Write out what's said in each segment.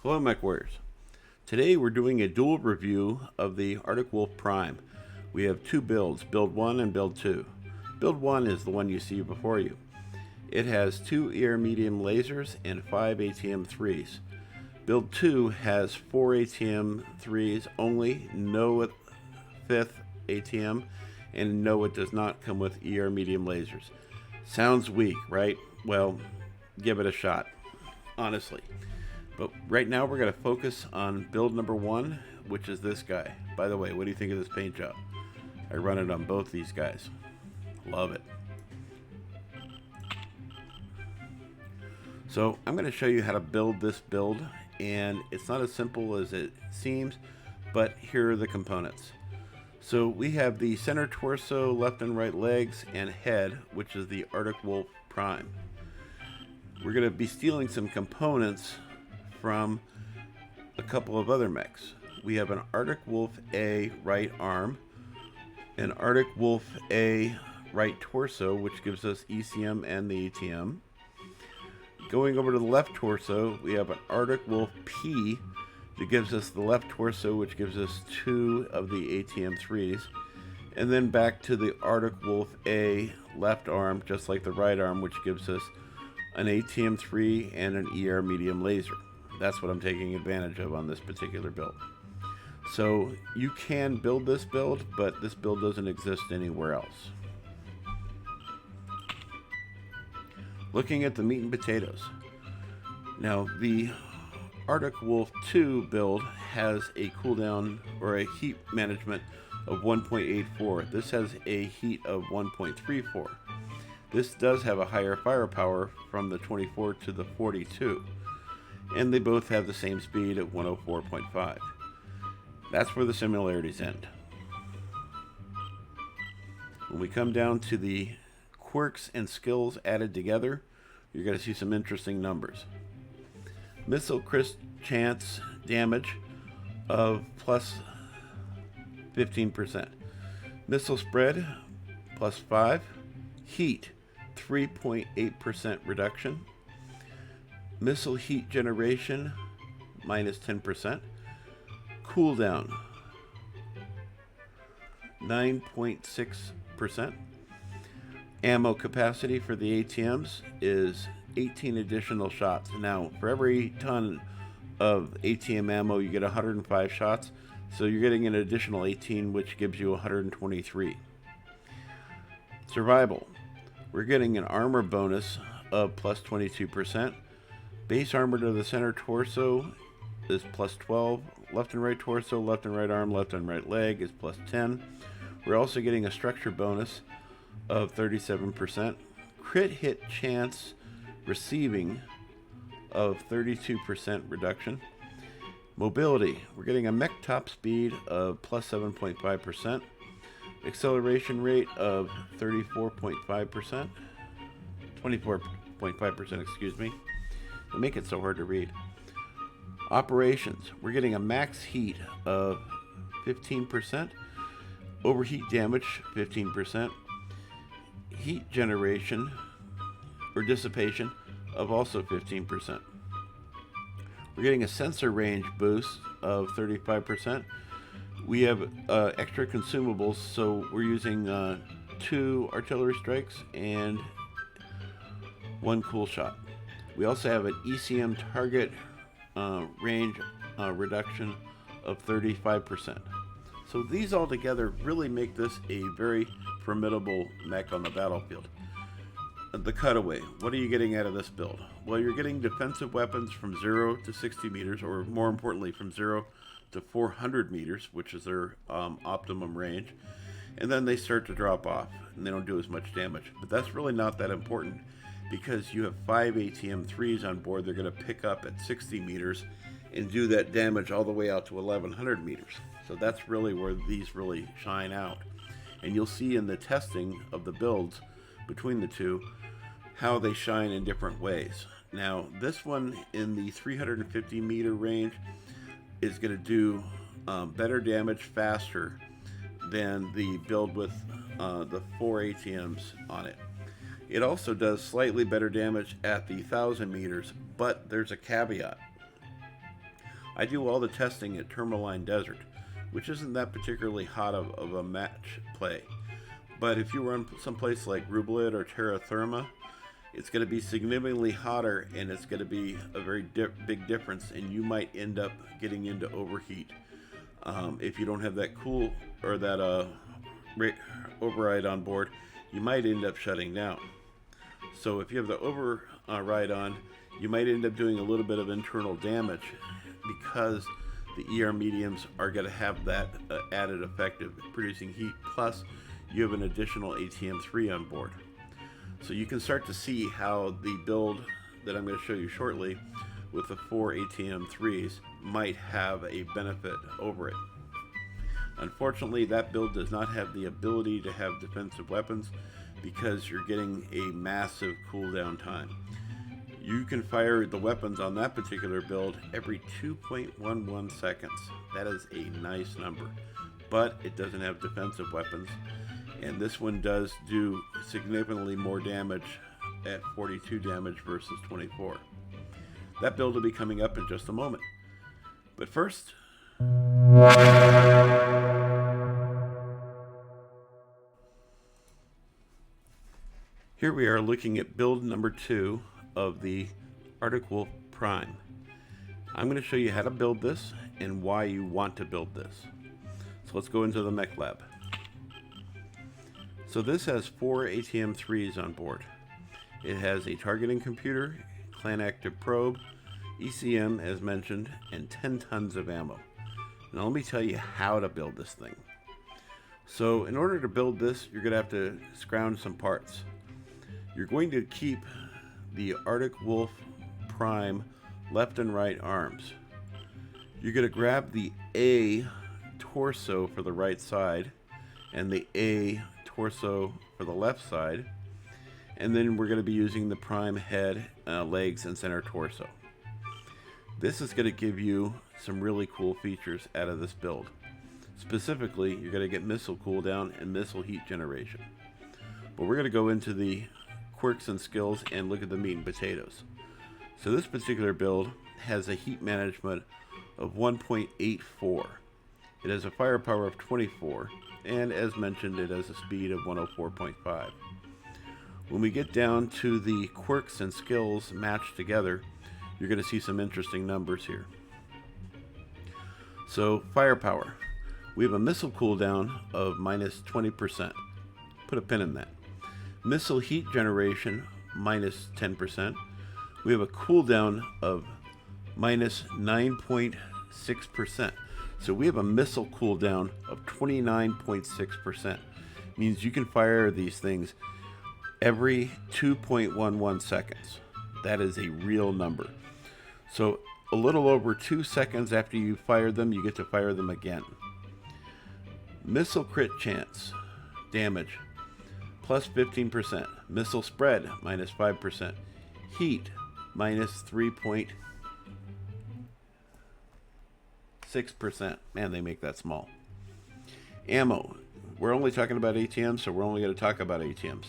Hello Mechwarriors. Today we're doing a dual review of the Arctic Wolf Prime. We have two builds, build 1 and build 2. Build 1 is the one you see before you. It has 2 ER medium lasers and 5 ATM 3s. Build 2 has 4 ATM 3s only, no 5th ATM, and no, it does not come with ER medium lasers. Sounds weak, right? Well, give it a shot, honestly. But right now we're going to focus on build number 1, which is this guy. By the way, what do you think of this paint job? I run it on both these guys. Love it. So I'm going to show you how to build this build, and it's not as simple as it seems, but here are the components. So we have the center torso, left and right legs, and head, which is the Arctic Wolf Prime. We're going to be stealing some components from a couple of other mechs. We have an Arctic Wolf A right arm, an Arctic Wolf A right torso, which gives us ECM and the ATM. Going over to the left torso, we have an Arctic Wolf P that gives us the left torso, which gives us 2 of the ATM 3s. And then back to the Arctic Wolf A left arm, just like the right arm, which gives us an ATM 3 and an ER medium laser. That's what I'm taking advantage of on this particular build. So you can build this build, but this build doesn't exist anywhere else. Looking at the meat and potatoes. Now the Arctic Wolf 2 build has a cooldown or a heat management of 1.84. This has a heat of 1.34. This does have a higher firepower from the 24 to the 42. And they both have the same speed at 104.5. That's where the similarities end. When we come down to the quirks and skills added together, you're going to see some interesting numbers. Missile crit chance damage of plus 15%. Missile spread plus 5. Heat 3.8% reduction. Missile heat generation minus 10%. Cooldown 9.6%. Ammo capacity for the ATMs is 18 additional shots. Now, for every ton of ATM ammo, you get 105 shots. So you're getting an additional 18, which gives you 123. Survival. We're getting an armor bonus of plus 22%. Base armor to the center torso is plus 12. Left and right torso, left and right arm, left and right leg is plus 10. We're also getting a structure bonus of 37%. Crit hit chance receiving of 32% reduction. Mobility. We're getting a mech top speed of plus 7.5%. Acceleration rate of 34.5%. 24.5%, excuse me. They make it so hard to read. Operations. We're getting a max heat of 15%. Overheat damage, 15%. Heat generation or dissipation of also 15%. We're getting a sensor range boost of 35%. We have extra consumables, so we're using 2 artillery strikes and 1 cool shot. We also have an ECM target range reduction of 35%. So these all together really make this a very formidable mech on the battlefield. The cutaway. What are you getting out of this build? Well, you're getting defensive weapons from 0 to 60 meters, or more importantly, from 0 to 400 meters, which is their optimum range. And then they start to drop off, and they don't do as much damage. But that's really not that important, because you have 5 ATM 3s on board. They're going to pick up at 60 meters and do that damage all the way out to 1100 meters. So that's really where these really shine out. And you'll see in the testing of the builds between the two how they shine in different ways. Now, this one in the 350 meter range is going to do better damage faster than the build with the 4 ATMs on it. It also does slightly better damage at the 1,000 meters, but there's a caveat. I do all the testing at Tourmaline Desert, which isn't that particularly hot of a match play. But if you run someplace like Rublet or Terra Therma, it's going to be significantly hotter, and it's going to be a very big difference, and you might end up getting into overheat. If you don't have that cool or that override on board, you might end up shutting down. So if you have the override on, you might end up doing a little bit of internal damage, because the ER mediums are going to have that added effect of producing heat, plus you have an additional ATM3 on board. So you can start to see how the build that I'm going to show you shortly with the 4 ATM3s might have a benefit over it. Unfortunately, that build does not have the ability to have defensive weapons because you're getting a massive cooldown time. You can fire the weapons on that particular build every 2.11 seconds. That is a nice number, but it doesn't have defensive weapons, and this one does do significantly more damage at 42 damage versus 24. That build will be coming up in just a moment. But first, here we are looking at build number 2 of the Arctic Wolf Prime. I'm going to show you how to build this and why you want to build this. So let's go into the Mech Lab. So this has 4 ATM3s on board. It has a targeting computer, clan active probe, ECM as mentioned, and 10 tons of ammo. Now let me tell you how to build this thing. So in order to build this, you're going to have to scrounge some parts. You're going to keep the Arctic Wolf Prime left and right arms. You're going to grab the A torso for the right side and the A torso for the left side, and then we're going to be using the Prime head, legs, and center torso. This is going to give you some really cool features out of this build. Specifically, you're going to get missile cooldown and missile heat generation. But we're going to go into the quirks and skills and look at the meat and potatoes. So this particular build has a heat management of 1.84. It has a firepower of 24, and as mentioned, it has a speed of 104.5. When we get down to the quirks and skills matched together, you're going to see some interesting numbers here. So firepower, we have a missile cooldown of minus 20%. Put a pin in that. Missile heat generation, minus 10%. We have a cooldown of minus 9.6%. So we have a missile cooldown of 29.6%. Means you can fire these things every 2.11 seconds. That is a real number. So a little over 2 seconds after you fire them, you get to fire them again. Missile crit chance, damage, plus 15%. Missile spread, minus 5%. Heat, minus 3.6%. Man, they make that small. Ammo. We're only talking about ATMs, so we're only going to talk about ATMs.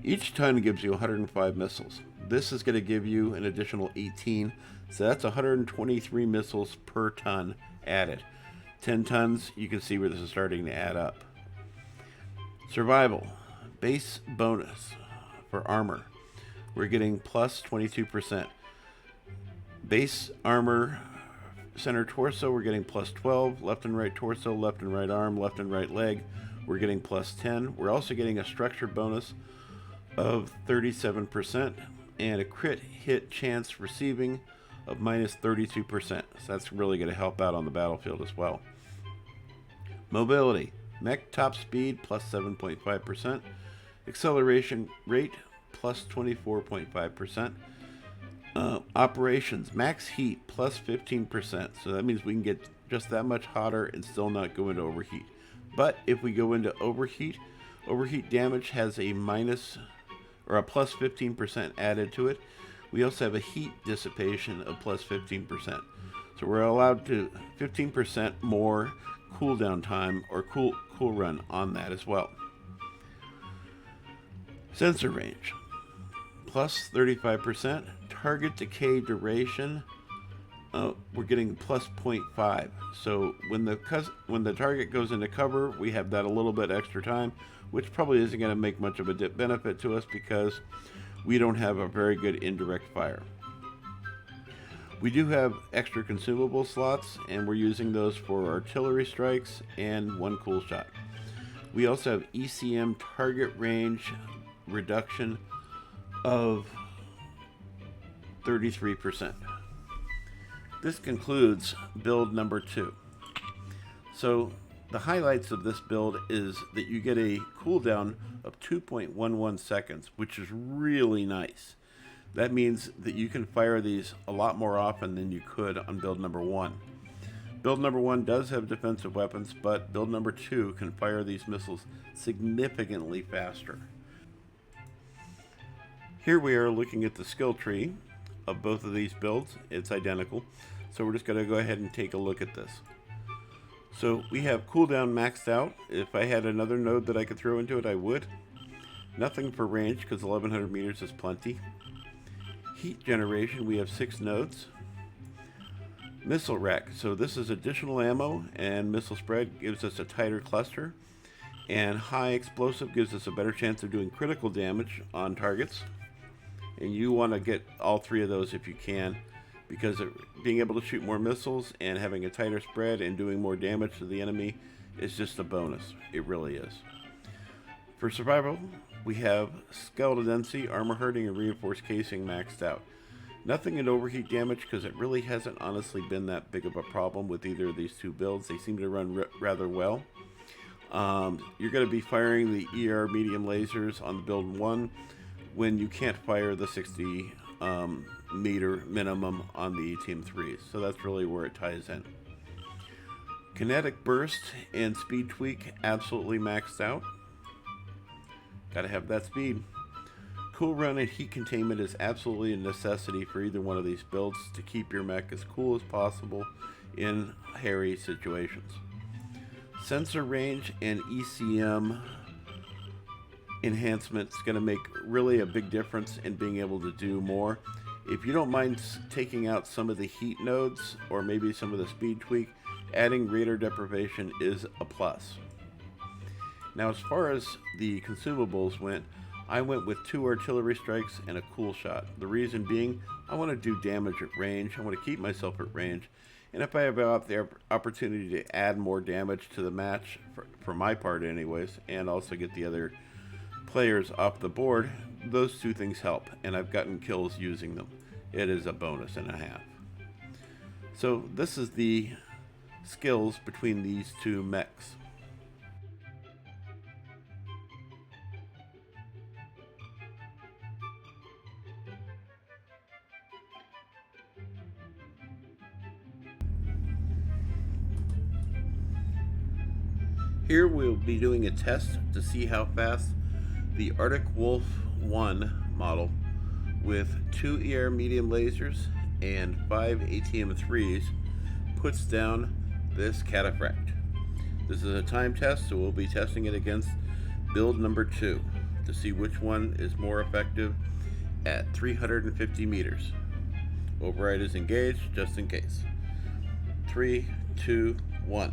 Each ton gives you 105 missiles. This is going to give you an additional 18, so that's 123 missiles per ton added. 10 tons, you can see where this is starting to add up. Survival. Base bonus for armor. We're getting plus 22%. Base armor center torso, we're getting plus 12. Left and right torso, left and right arm, left and right leg, we're getting plus 10. We're also getting a structure bonus of 37% and a crit hit chance receiving of minus 32%. So that's really going to help out on the battlefield as well. Mobility. Mech top speed plus 7.5%. Acceleration rate plus 24.5%. Operations, max heat plus 15%. So that means we can get just that much hotter and still not go into overheat. But if we go into overheat damage has a minus or a plus 15% added to it. We also have a heat dissipation of plus 15%. So we're allowed to 15% more cooldown time or cool run on that as well. Sensor range, plus 35%. Target decay duration, we're getting plus 0.5. So when the target goes into cover, we have that a little bit extra time, which probably isn't going to make much of a benefit to us because we don't have a very good indirect fire. We do have extra consumable slots, and we're using those for artillery strikes and one cool shot. We also have ECM target range reduction of 33%. This concludes build number 2. So the highlights of this build is that you get a cooldown of 2.11 seconds, which is really nice. That means that you can fire these a lot more often than you could on build number 1. Build number 1 does have defensive weapons, but build number 2 can fire these missiles significantly faster. Here we are looking at the skill tree of both of these builds. It's identical. So we're just going to go ahead and take a look at this. So we have cooldown maxed out. If I had another node that I could throw into it, I would. Nothing for range because 1100 meters is plenty. Heat generation, we have 6 nodes. Missile rack, so this is additional ammo, and missile spread gives us a tighter cluster. And high explosive gives us a better chance of doing critical damage on targets. And you want to get all 3 of those if you can, because being able to shoot more missiles and having a tighter spread and doing more damage to the enemy is just a bonus. It really is. For survival, we have skeletal density, armor hardening, and reinforced casing maxed out. Nothing in overheat damage because it really hasn't honestly been that big of a problem with either of these 2 builds. They seem to run rather well. You're going to be firing the ER medium lasers on the build 1 when you can't fire the 60 meter minimum on the ETM3s. So that's really where it ties in. Kinetic burst and speed tweak absolutely maxed out. Gotta have that speed. Cool run and heat containment is absolutely a necessity for either one of these builds to keep your mech as cool as possible in hairy situations. Sensor range and ECM enhancement is going to make really a big difference in being able to do more. If you don't mind taking out some of the heat nodes or maybe some of the speed tweak, adding radar deprivation is a plus. Now, as far as the consumables went, I went with 2 artillery strikes and a cool shot. The reason being, I want to do damage at range. I want to keep myself at range. And if I have the opportunity to add more damage to the match, for my part anyways, and also get the other players off the board, those 2 things help. And I've gotten kills using them. It is a bonus and a half. So this is the skills between these 2 mechs. Here we'll be doing a test to see how fast the Arctic Wolf 1 model with 2 ER medium lasers and 5 ATM3s puts down this cataphract. This is a time test, so we'll be testing it against build number 2 to see which one is more effective at 350 meters. Override is engaged just in case. 3, 2, 1.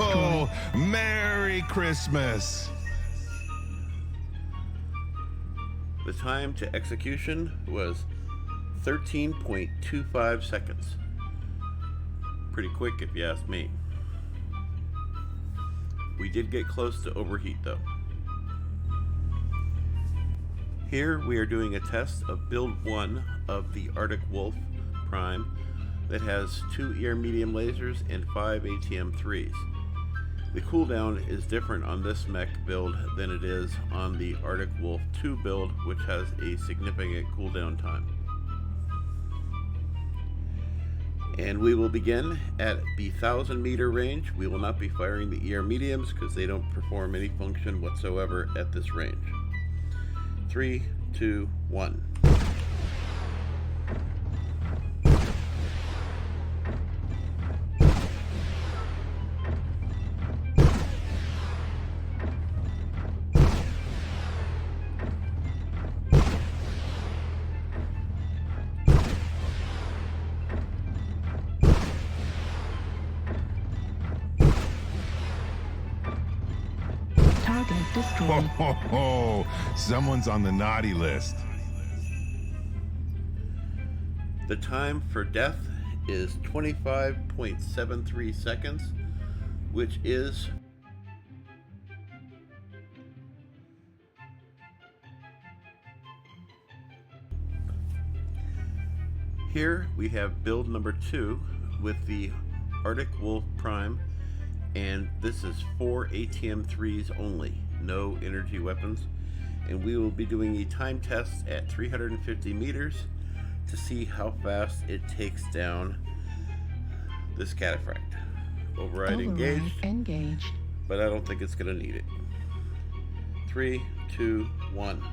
Oh, Merry Christmas! The time to execution was 13.25 seconds. Pretty quick if you ask me. We did get close to overheat though. Here we are doing a test of build 1 of the Arctic Wolf Prime that has 2 ER medium lasers and 5 ATM3s. The cooldown is different on this mech build than it is on the Arctic Wolf 2 build, which has a significant cooldown time. And we will begin at the 1,000 meter range. We will not be firing the ER mediums because they don't perform any function whatsoever at this range. 3, 2, 1. Ho, ho, ho. Someone's on the naughty list. The time for death is 25.73 seconds, which is here we have build number 2 with the Arctic Wolf Prime, and this is 4 ATM-3s only, no energy weapons, and we will be doing a time test at 350 meters to see how fast it takes down this cataphract. Override engaged, but I don't think it's going to need it. 3, 2, 1.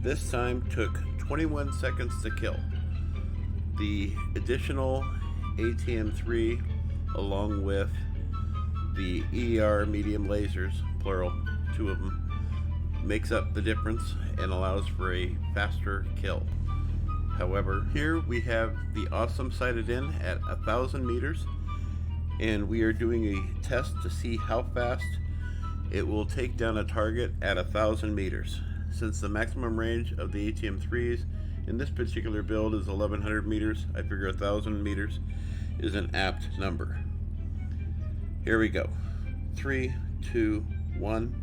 This time took 21 seconds to kill. The additional ATM-3 along with the ER medium lasers, plural, 2 of them, makes up the difference and allows for a faster kill. However, here we have the Awesome sighted in at 1,000 meters, and we are doing a test to see how fast it will take down a target at 1,000 meters. Since the maximum range of the ATM-3s in this particular build is 1,100 meters, I figure 1,000 meters is an apt number. Here we go. 3, 2, 1.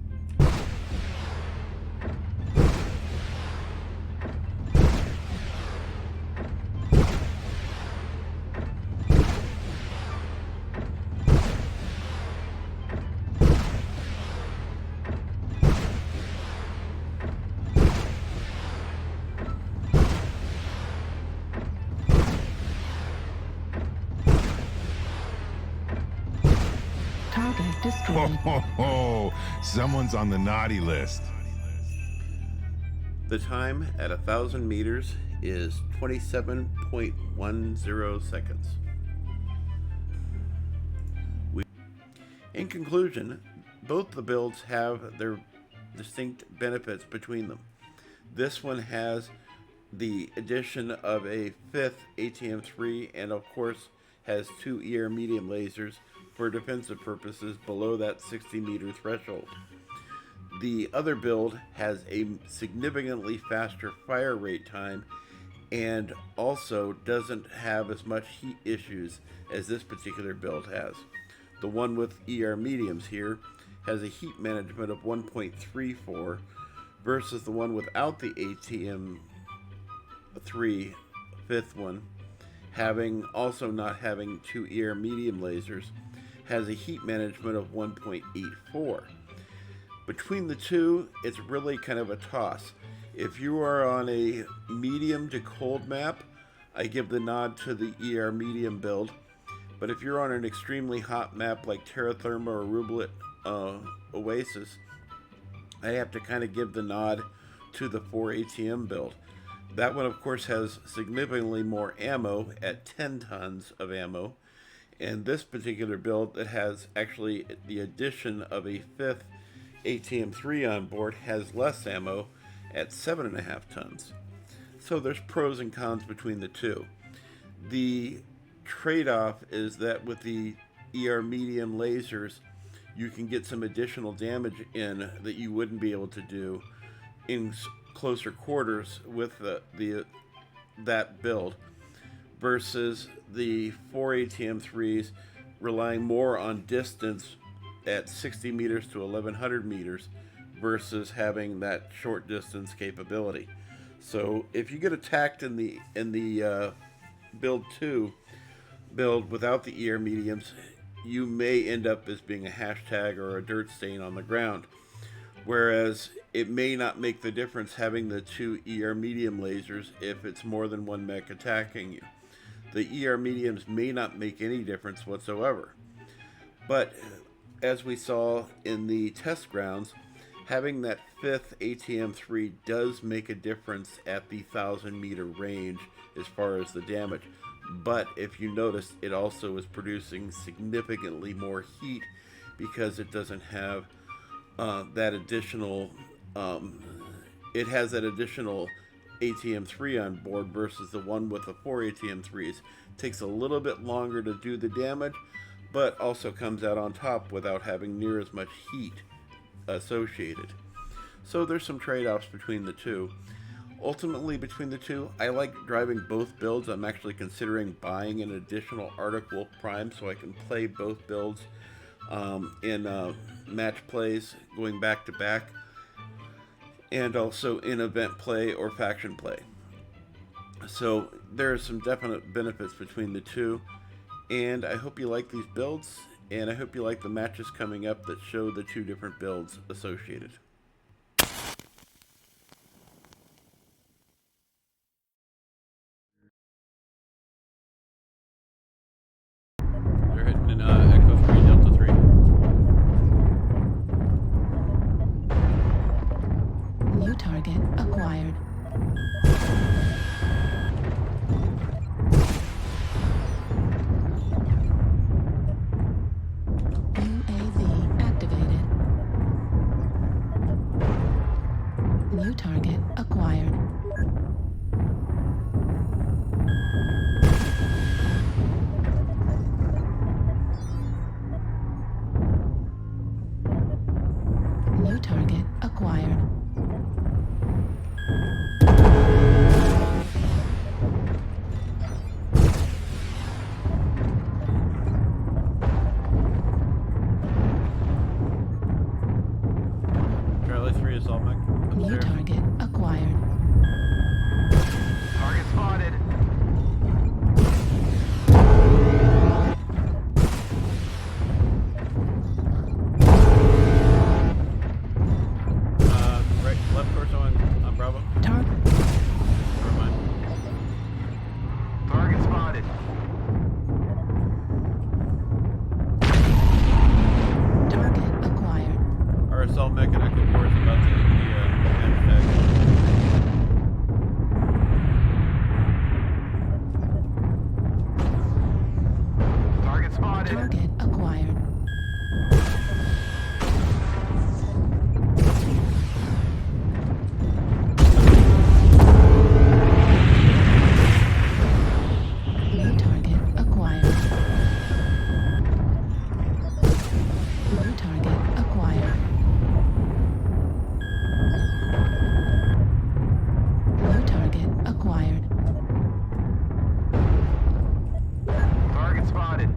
Ho, ho, ho. Someone's on the naughty list. The time at 1,000 meters is 27.10 seconds. In conclusion, both the builds have their distinct benefits between them. This one has the addition of a 5th ATM-3 and of course has 2 ER medium lasers for defensive purposes below that 60-meter threshold. The other build has a significantly faster fire rate time and also doesn't have as much heat issues as this particular build has. The one with ER mediums here has a heat management of 1.34 versus the one without the ATM-3 5th one, also not having 2 ER medium lasers, has a heat management of 1.84. Between the two, it's really kind of a toss. If you are on a medium to cold map, I give the nod to the ER medium build. But if you're on an extremely hot map like Terra Therma or Rublet Oasis, I have to kind of give the nod to the 4 ATM build. That one, of course, has significantly more ammo at 10 tons of ammo. And this particular build that has actually the addition of a 5th ATM-3 on board has less ammo at 7.5 tons. So there's pros and cons between the two. The trade-off is that with the ER medium lasers, you can get some additional damage in that you wouldn't be able to do in closer quarters with that build, versus the 4 ATM-3s relying more on distance at 60 meters to 1,100 meters versus having that short distance capability. So if you get attacked in the build 2 build without the ER mediums, you may end up as being a hashtag or a dirt stain on the ground. Whereas it may not make the difference having the 2 ER medium lasers if it's more than one mech attacking you. The ER mediums may not make any difference whatsoever. But as we saw in the test grounds, having that 5th ATM-3 does make a difference at the 1,000-meter range as far as the damage. But if you notice, it also is producing significantly more heat because it doesn't have that additional... it has that additional ATM-3 on board versus the one with the 4 ATM-3s. Takes a little bit longer to do the damage, but also comes out on top without having near as much heat associated. So there's some trade-offs between the two. Ultimately, between the two, I like driving both builds. I'm actually considering buying an additional Arctic Wolf Prime so I can play both builds in match plays going back to back, and also in event play or faction play. So there are some definite benefits between the two, and I hope you like these builds, and I hope you like the matches coming up that show the two different builds associated. They're hitting in Echo 3, Delta 3. New target acquired. UAV activated. New target acquired. New target acquired. Charlie 3 is all Mech. New Upstairs. target acquired. Target spotted. Right, left torso on Bravo. Target Never mind. Target spotted. target acquired. RSL Mech and Echo 4 is about to hit the amp Target spotted. Target acquired. New target acquired. New target acquired. New target acquired. Target spotted.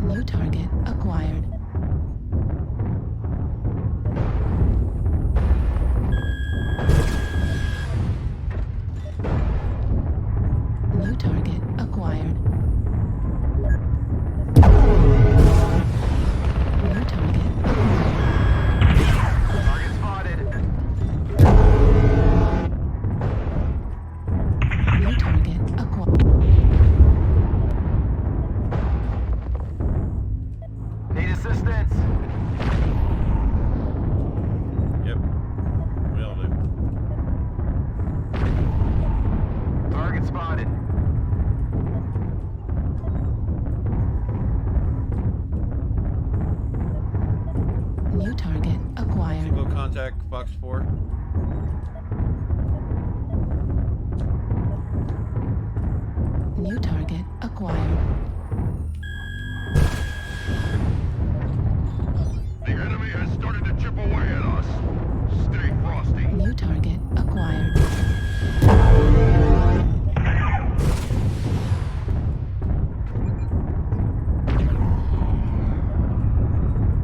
New target acquired. New target acquired. New target acquired. Target spotted. New target acquired. Need assistance. Yep. We all do. Target spotted. New target acquired. Single contact, Fox 4. New target acquired. The enemy has started to chip away at us. Stay frosty. New target acquired.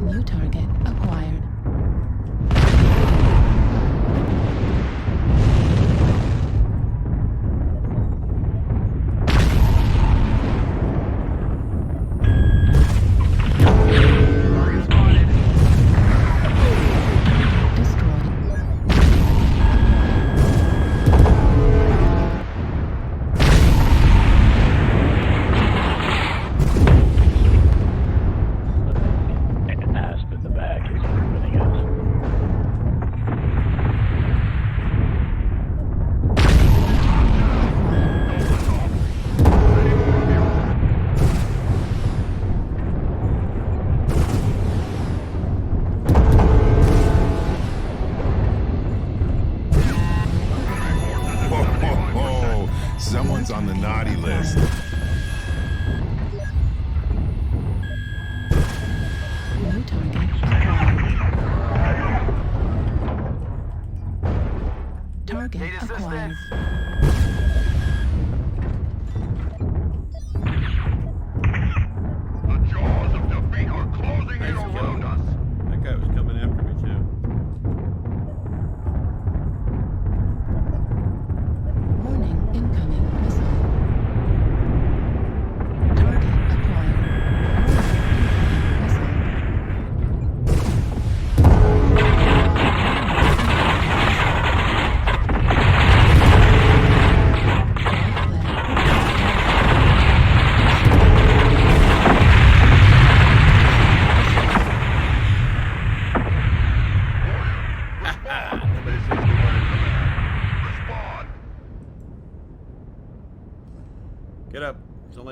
New target acquired.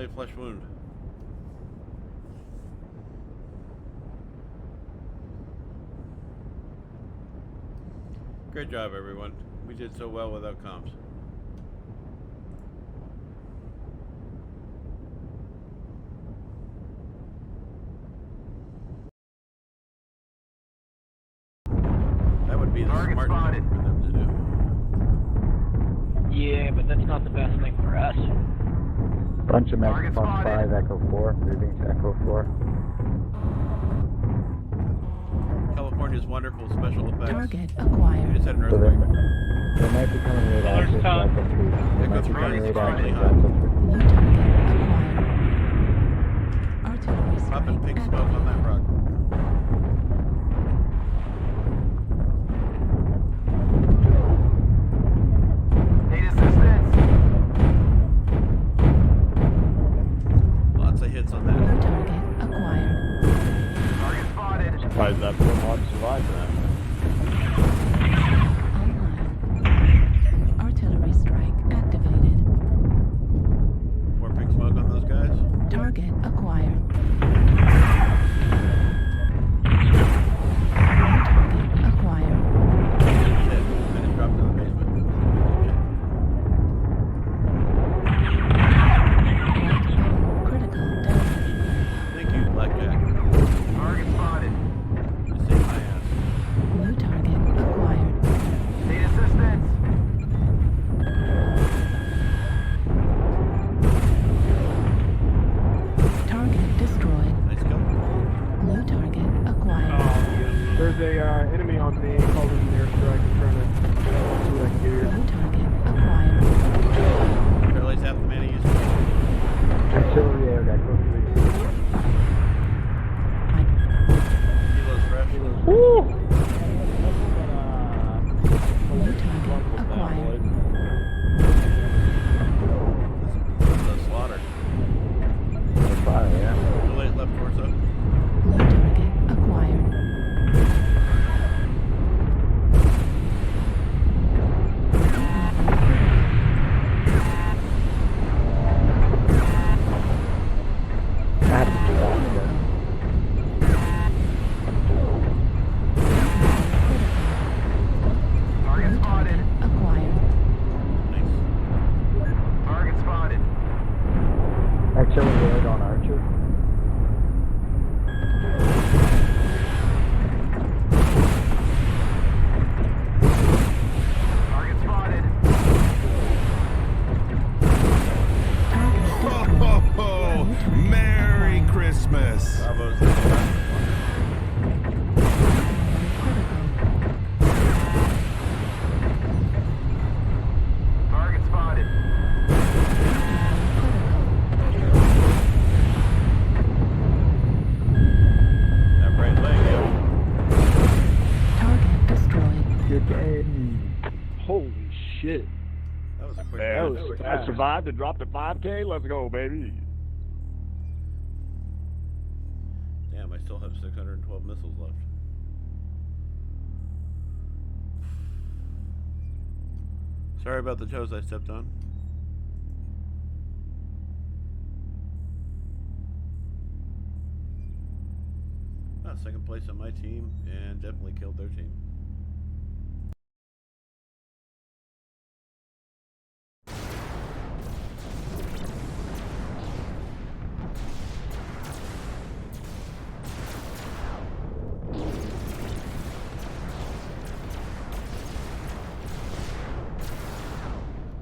light flesh wound. Great job, everyone. We did so well without comms. That would be the Target smart spotted. thing for them to do. Yeah, but that's not the best thing for us. Bunch of Mechs Target on spotted. 5, Echo 4, moving to Echo 4. California's wonderful special effects. Target We acquired. just had an So earthquake. they might be coming right There's after Tom. Echo 3. They Echo might be 3 coming is right currently after hot. Echo 3. New target acquired. Artillery strike Popping pink smoke on activated. that rock. Need assistance. Lots of hits on that. New target acquired. Target spotted. Surprised that Warhawk survived that. Online. Artillery strike activated. More pink smoke on those guys. Target acquired. New target acquired. Shit. I just dropped in the basement. Blackjack critical damage. Thank you, Blackjack. Target spotted. You saved my ass. New target acquired. Need assistance. Target destroyed. Nice kill. New target acquired. There's a enemy on me called in an airstrike. I'm trying to see what I can get here. New target acquired. Barely's half the mana used to Artillery out, Echo 3. Kilos fresh. Woo! New target acquired. This is a slaughter. Fire, yeah. Relate left torso. New target acquired. That's awesome. Target New spotted. target acquired. Nice. Target spotted. Artillery out on Archer. Target spotted. Oh, Merry Christmas! Bravo's Target spotted. that right leg, yeah. Target destroyed. Good game. Holy shit. That was a quick That match. was, I survived and dropped to 5K. Let's go, baby. Damn, I still have 612 missiles left. Sorry about the toes I stepped on. Second place on my team and definitely killed their team.